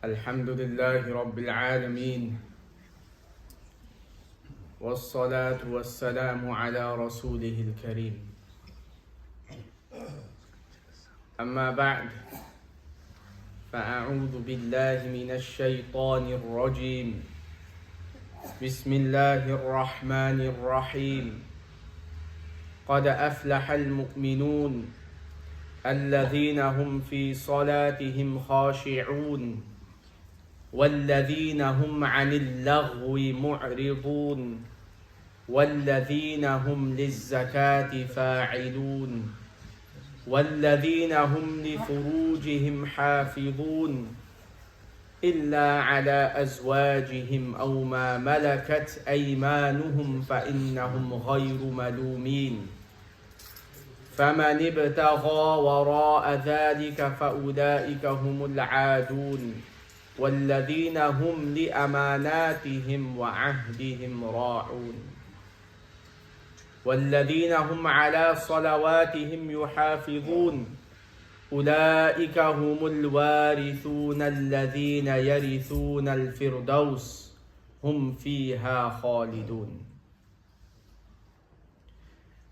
الحمد لله رب العالمين والصلاة والسلام على رسوله الكريم أما بعد فأعوذ بالله من الشيطان الرجيم بسم الله الرحمن الرحيم قد أفلح المؤمنون الذين هم في صلاتهم خاشعون والذين هم عن اللغو معرضون والذين هم للزكاة فاعلون والذين هم لفروجهم حافظون إلا على أزواجهم أو ما ملكت أيمانهم فإنهم غير ملومين فمن ابتغى وراء ذلك فأولئك هم العادون والذين هم لأماناتهم وعهدهم راعون والذين هم على صلواتهم يحافظون أولئك هم الوارثون الذين يرثون الفردوس هم فيها خالدون.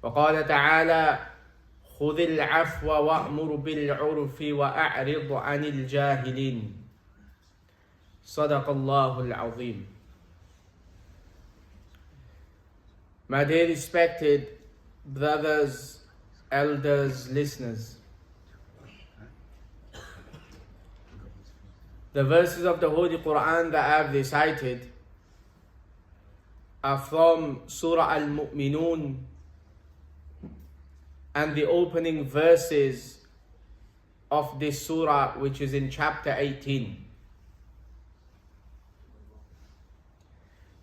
وقال تعالى خذ العفو وأمر بالعرف وأعرض عن الجاهلين. صدق الله العظيم. My dear respected brothers, elders, listeners, the verses of the Holy Quran that I have recited are from Surah Al-Mu'minun and the opening verses of this surah, which is in chapter 18.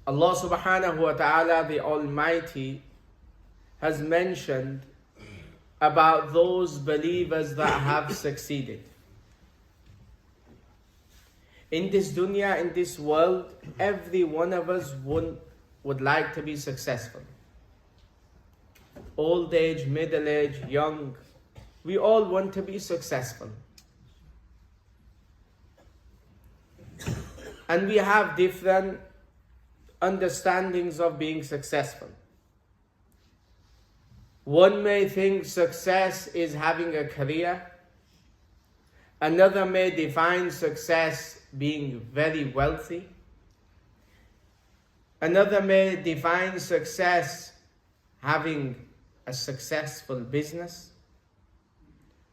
Allah subhanahu wa ta'ala, the Almighty, has mentioned about those believers that have succeeded. In this dunya, in this world, every one of us would like to be successful. Old age, middle age, young, we all want to be successful. And we have different understandings of being successful. One may think success is having a career. Another may define success being very wealthy. Another may define success having a successful business.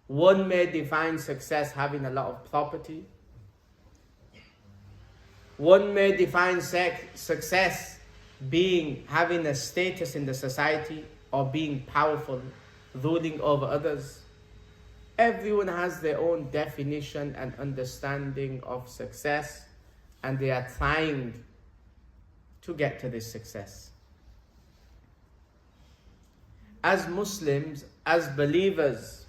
One may define success having a lot of property. One may define success being having a status in the society or being powerful, ruling over others. Everyone has their own definition and understanding of success, and they are trying to get to this success. As Muslims, as believers,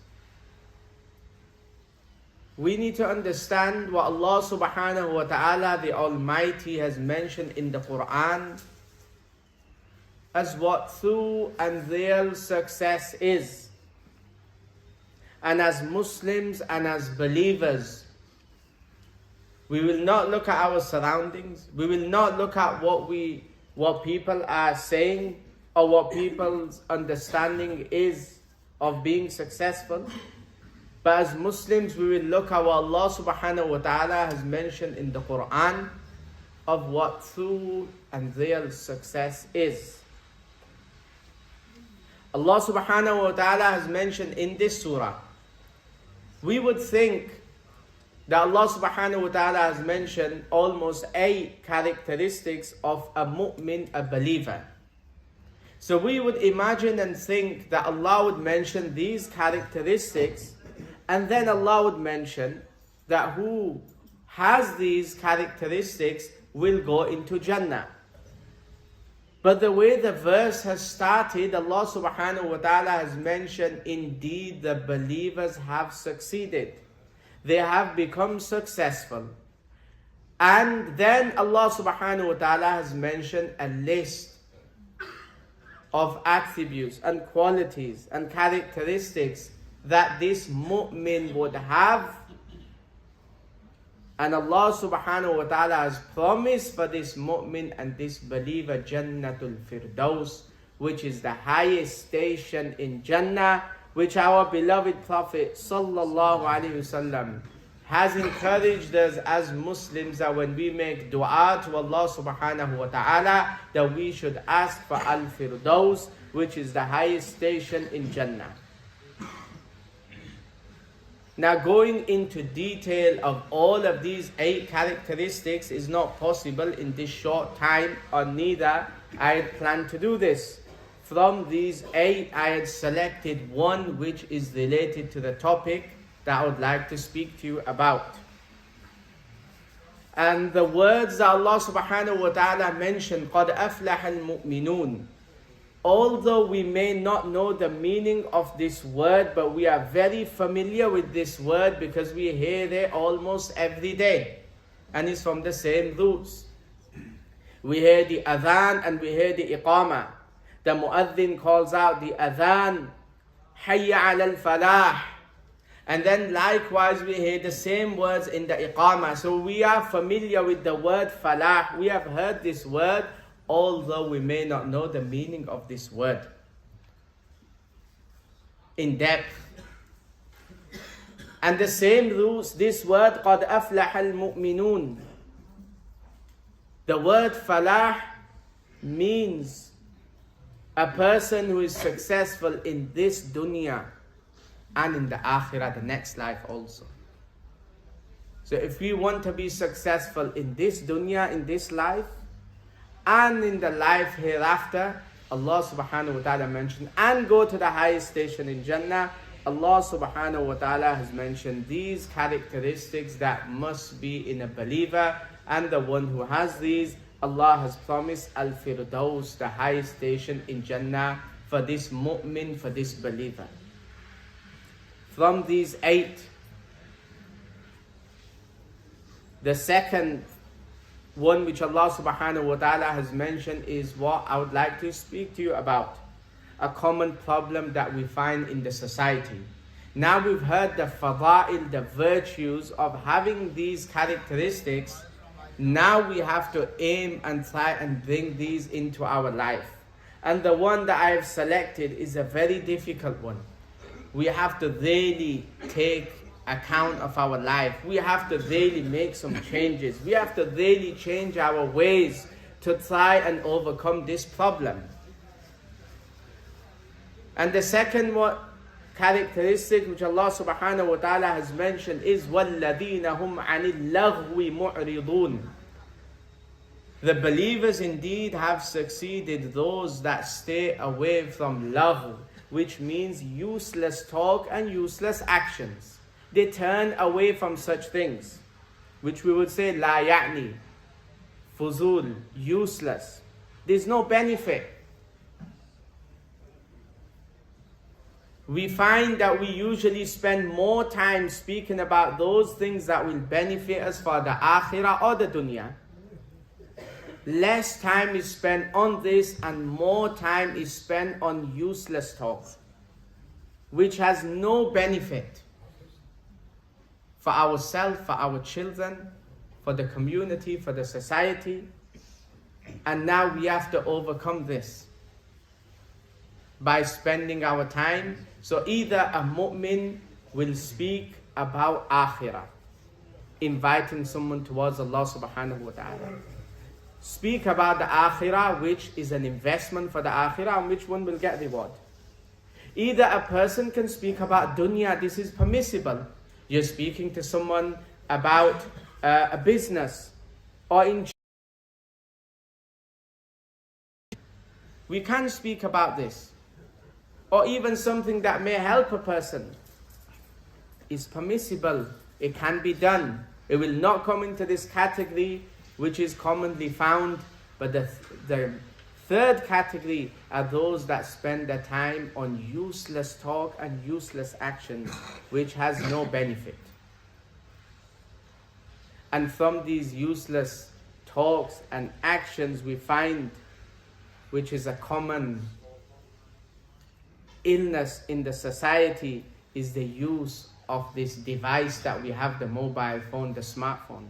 we need to understand what Allah subhanahu wa ta'ala, the Almighty, has mentioned in the Quran as what true and real success is. And as Muslims and as believers, we will not look at our surroundings. We will not look at what people are saying or what people's understanding is of being successful. But as Muslims, we will look at what Allah subhanahu wa ta'ala has mentioned in the Quran of what true and real success is. Allah subhanahu wa ta'ala has mentioned in this surah. We would think that Allah subhanahu wa ta'ala has mentioned almost 8 characteristics of a mu'min, a believer. So we would imagine and think that Allah would mention these characteristics, and then Allah would mention that who has these characteristics will go into Jannah. But the way the verse has started, Allah subhanahu wa ta'ala has mentioned, indeed the believers have succeeded. They have become successful. And then Allah subhanahu wa ta'ala has mentioned a list of attributes and qualities and characteristics that this mu'min would have And Allah subhanahu wa ta'ala has promised for this mu'min and this believer Jannatul Firdaus, which is the highest station in Jannah, which our beloved Prophet sallallahu alaihi wasallam has encouraged us as Muslims that when we make dua to Allah subhanahu wa ta'ala, that we should ask for Al-Firdaus, which is the highest station in Jannah. Now, going into detail of all of these 8 characteristics is not possible in this short time, or neither I had planned to do this. From these 8, I had selected one which is related to the topic that I would like to speak to you about. And the words that Allah subhanahu wa ta'ala mentioned, قَدْ أَفْلَحَ الْمُؤْمِنُونَ. Although we may not know the meaning of this word, but we are very familiar with this word because we hear it almost every day. And it's from the same roots. We hear the adhan and we hear the iqamah. The muaddin calls out the adhan, hayya ala al-falah. And then likewise we hear the same words in the iqamah. So we are familiar with the word falah. We have heard this word, although we may not know the meaning of this word in depth. And the same roots, this word, قَدْ أَفْلَحَ الْمُؤْمِنُونَ. The word falah means a person who is successful in this dunya and in the akhirah, the next life also. So if we want to be successful in this dunya, in this life, and in the life hereafter, Allah subhanahu wa ta'ala mentioned, and go to the highest station in Jannah, Allah subhanahu wa ta'ala has mentioned these characteristics that must be in a believer, and the one who has these, Allah has promised Al-Firdaus, the highest station in Jannah, for this mu'min, for this believer. From these 8, the second one which Allah subhanahu wa ta'ala has mentioned is what I would like to speak to you about. A common problem that we find in the society. Now we've heard the fada'il, the virtues of having these characteristics. Now we have to aim and try and bring these into our life. And the one that I have selected is a very difficult one. We have to really take account of our life. We have to really make some changes. We have to really change our ways to try and overcome this problem. And the second characteristic which Allah subhanahu wa ta'ala has mentioned is وَالَّذِينَ هُمْ عَنِ اللَّغْوِ مُعْرِضُونَ. The believers indeed have succeeded, those that stay away from lagh, which means useless talk and useless actions. They turn away from such things, which we would say la ya'ni, fuzul, useless. There's no benefit. We find that we usually spend more time speaking about those things that will benefit us for the akhirah or the dunya. Less time is spent on this and more time is spent on useless talk, which has no benefit for ourselves, for our children, for the community, for the society. And now we have to overcome this by spending our time. So either a mu'min will speak about akhirah, inviting someone towards Allah subhanahu wa ta'ala. Speak about the akhirah, which is an investment for the akhirah, and which one will get reward. Either a person can speak about dunya, this is permissible. You're speaking to someone about a business, or in we can speak about this, or even something that may help a person. It's permissible. It can be done. It will not come into this category which is commonly found, but the third category are those that spend their time on useless talk and useless actions, which has no benefit. And from these useless talks and actions we find, which is a common illness in the society, is the use of this device that we have, the mobile phone, the smartphone.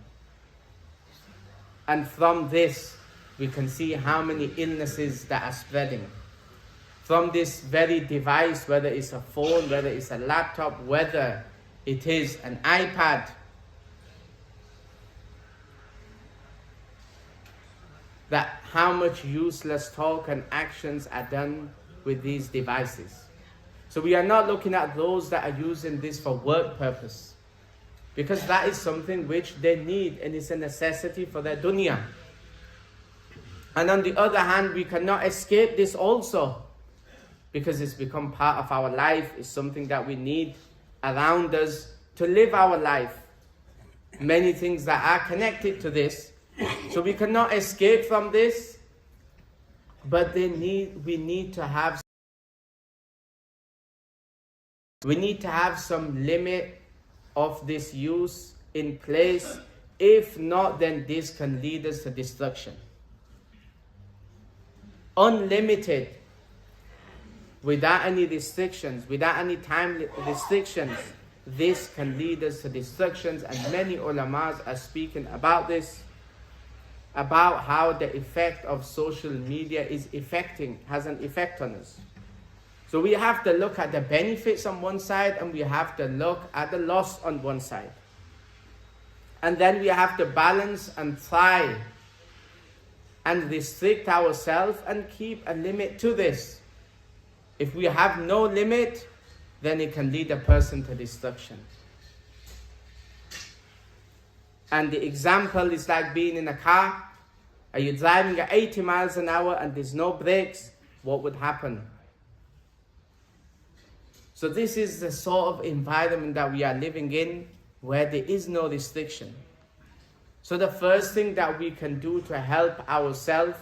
And from this, we can see how many illnesses that are spreading. From this very device, whether it's a phone, whether it's a laptop, whether it is an iPad, that how much useless talk and actions are done with these devices. So we are not looking at those that are using this for work purpose, because that is something which they need and it's a necessity for their dunya. And on the other hand, we cannot escape this also, because it's become part of our life. It's something that we need around us to live our life. Many things that are connected to this. So we cannot escape from this, but we need to have some limit of this use in place. If not, then this can lead us to destruction. Unlimited, without any restrictions, without any time restrictions, this can lead us to destructions. And many ulamas are speaking about this, about how the effect of social media has an effect on us. So we have to look at the benefits on one side, and we have to look at the loss on one side. And then we have to balance and try and restrict ourselves and keep a limit to this. If we have no limit, then it can lead a person to destruction. And the example is like being in a car. Are you driving at 80 miles an hour and there's no brakes? What would happen? So this is the sort of environment that we are living in, where there is no restriction. So the first thing that we can do to help ourselves,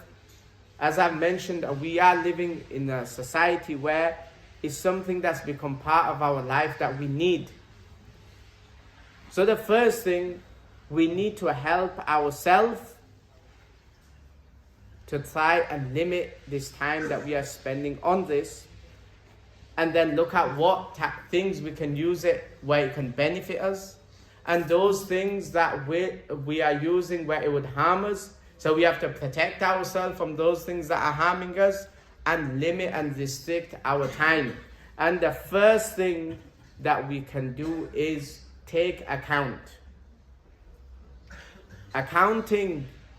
as I've mentioned, we are living in a society where it's something that's become part of our life that we need. So the first thing, we need to help ourselves to try and limit this time that we are spending on this, and then look at what things we can use it where it can benefit us, and those things that we are using where it would harm us. So we have to protect ourselves from those things that are harming us, and limit and restrict our time. And the first thing that we can do is take account.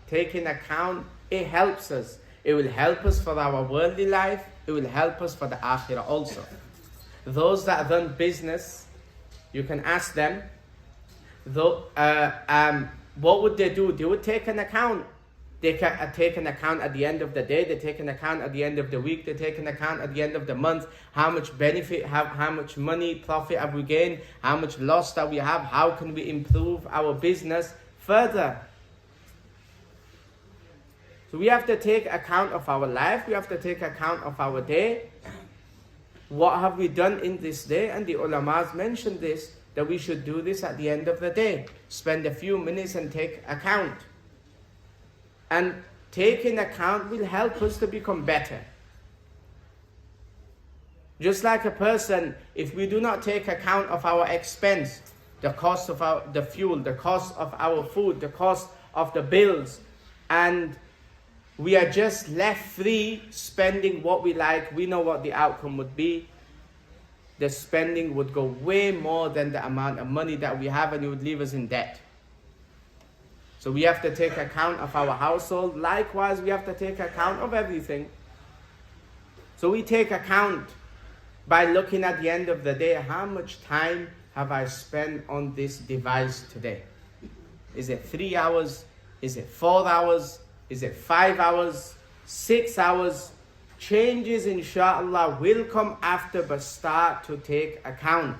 Taking account, it helps us. It will help us for our worldly life. It will help us for the akhirah also. Those that run business, you can ask them, what would they do? They would take an account. They can take an account at the end of the day. They take an account at the end of the week. They take an account at the end of the month. How much benefit, how much money, profit have we gained? How much loss that we have? How can we improve our business further? So we have to take account of our life. We have to take account of our day. What have we done in this day? And the ulamas mentioned this, that we should do this at the end of the day. Spend a few minutes and take account. And taking account will help us to become better. Just like a person, if we do not take account of our expense, the cost of the fuel, the cost of our food, the cost of the bills, and we are just left free spending what we like, we know what the outcome would be. The spending would go way more than the amount of money that we have, and it would leave us in debt. So we have to take account of our household. Likewise, we have to take account of everything. So we take account by looking at the end of the day, how much time have I spent on this device today? Is it 3 hours? Is it 4 hours? Is it 5 hours? 6 hours? Changes, inshallah, will come after, but start to take account.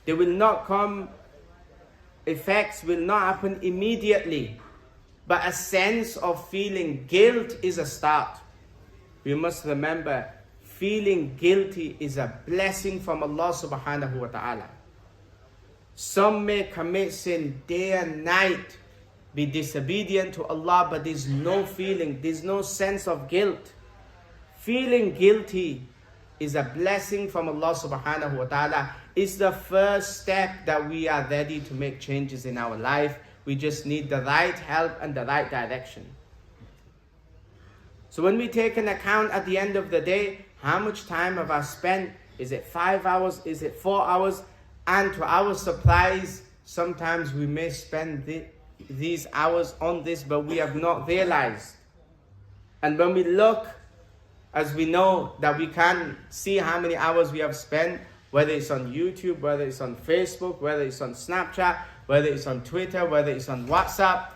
They will not come, effects will not happen immediately, but a sense of feeling guilt is a start. We must remember, feeling guilty is a blessing from Allah subhanahu wa ta'ala. Some may commit sin day and night, be disobedient to Allah, but there's no feeling, there's no sense of guilt. Feeling guilty is a blessing from Allah subhanahu wa ta'ala. is the first step that we are ready to make changes in our life. We just need the right help and the right direction. So when we take an account at the end of the day, how much time have I spent? Is it 5 hours? Is it 4 hours? And to our surprise, sometimes we may spend these hours on this, but we have not realized. And when we look, as we know that we can see how many hours we have spent, whether it's on YouTube, whether it's on Facebook, whether it's on Snapchat, whether it's on Twitter, whether it's on WhatsApp.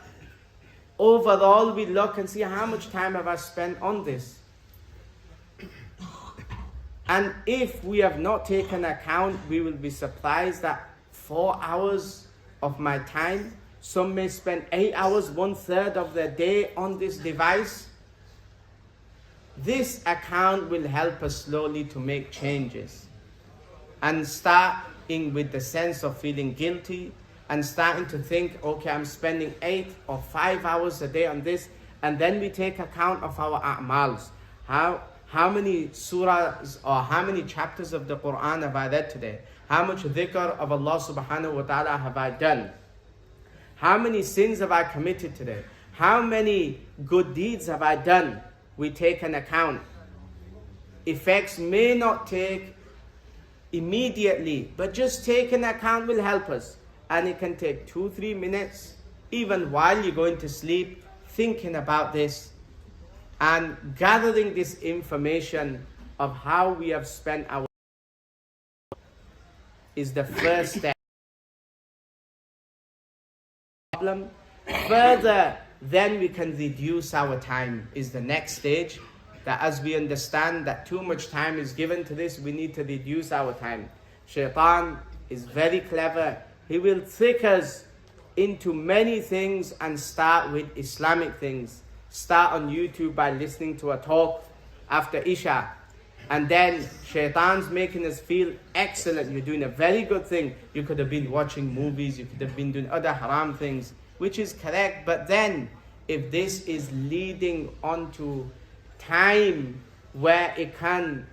Overall, we look and see how much time have I spent on this. And if we have not taken account, we will be surprised that 4 hours of my time, some may spend 8 hours, 1/3 of their day on this device. This account will help us slowly to make changes and starting with the sense of feeling guilty and starting to think, okay, I'm spending 8 or 5 hours a day on this, and then we take account of our a'mals. How many surahs or how many chapters of the Quran have I read today? How much dhikr of Allah subhanahu wa ta'ala have I done? How many sins have I committed today? How many good deeds have I done? We take an account. Effects may not take immediately, but just take an account will help us. And it can take 2-3 minutes, even while you're going to sleep, thinking about this and gathering this information of how we have spent our is the first step. Further, then we can reduce our time is the next stage. That as we understand that too much time is given to this, we need to reduce our time. Shaitan is very clever. He will trick us into many things and start with Islamic things. Start on YouTube by listening to a talk after Isha. And then Shaitan's making us feel excellent. You're doing a very good thing. You could have been watching movies. You could have been doing other haram things, which is correct. But then, if this is leading on to time where it can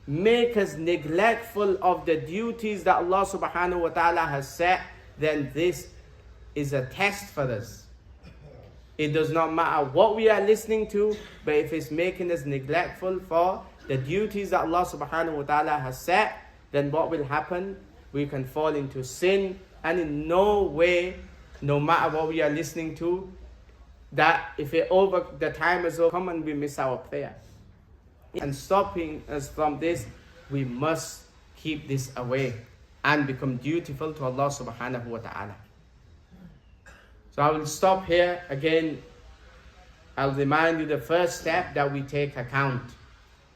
make us neglectful of the duties that Allah subhanahu wa ta'ala has set, then this is a test for us. It does not matter what we are listening to, but if it's making us neglectful for the duties that Allah subhanahu wa ta'ala has set, then what will happen? We can fall into sin, and in no way, no matter what we are listening to, that if the time is over, come and we miss our prayer. And stopping us from this, we must keep this away and become dutiful to Allah subhanahu wa ta'ala. So I will stop here. Again, I'll remind you the first step that we take account.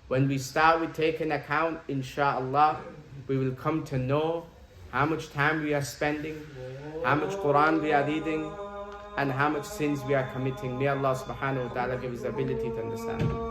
When we start with taking account, inshallah, we will come to know how much time we are spending, how much Quran we are reading, and how much sins we are committing. May Allah subhanahu wa ta'ala give us the ability to understand.